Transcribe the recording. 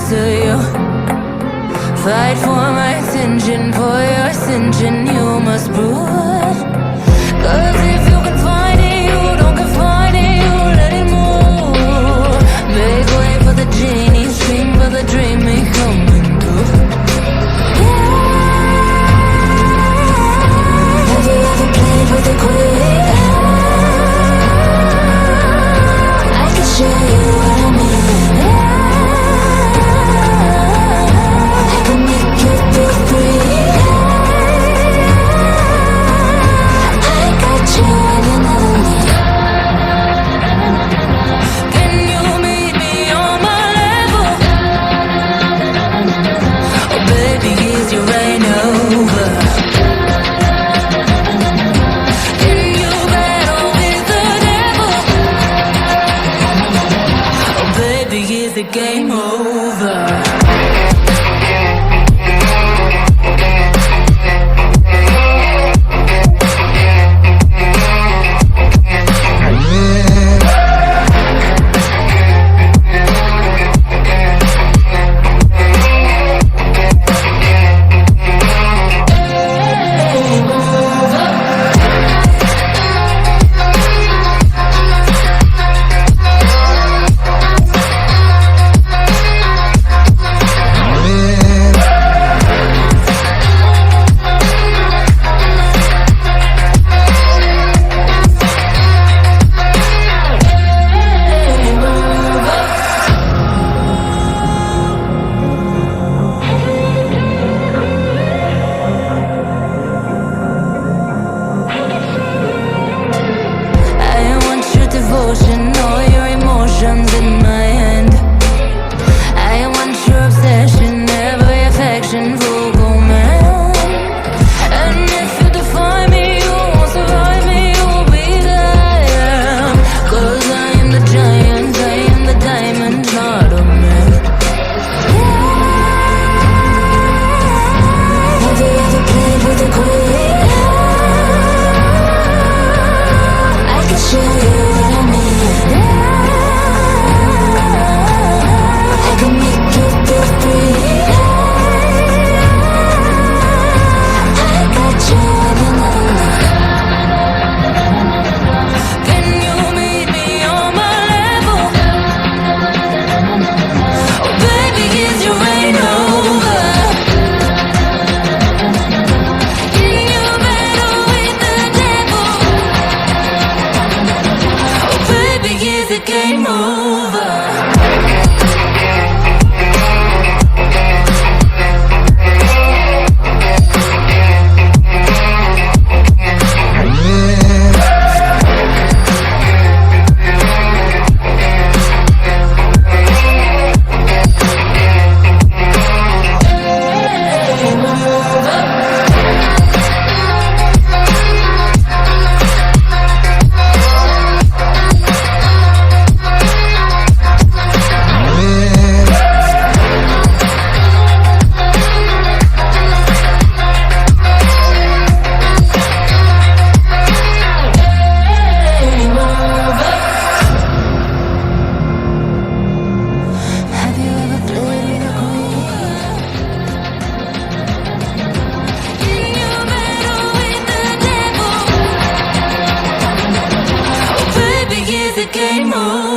to you. Fight for my attention, for your ascension you must prove. Cause if you can find it, you don't confine it, you let it move. Make way for the genie, scream for the dream me coming through. Have you ever played with a queen? I can show you what I mean. I can make you feel free. I got you when you never need. Can you meet me on my level? Oh baby, is your rain over? Can you battle with the devil? Oh baby, is the game over? All your emotions in my hand. I want your obsession, every affection, full command. And if you define me, you won't survive me, you'll be there. Cause I am the giant, I am the diamond, not a man. Have you ever played with a queen? I can show you what I mean. I can make you feel free. I got you when you never need. Can you meet me on my level? Oh baby, is your rain over? Can you battle with the devil? Oh baby, is the game over? Have you ever played with a queen? Can you battle with the devil? Oh baby, is the game over?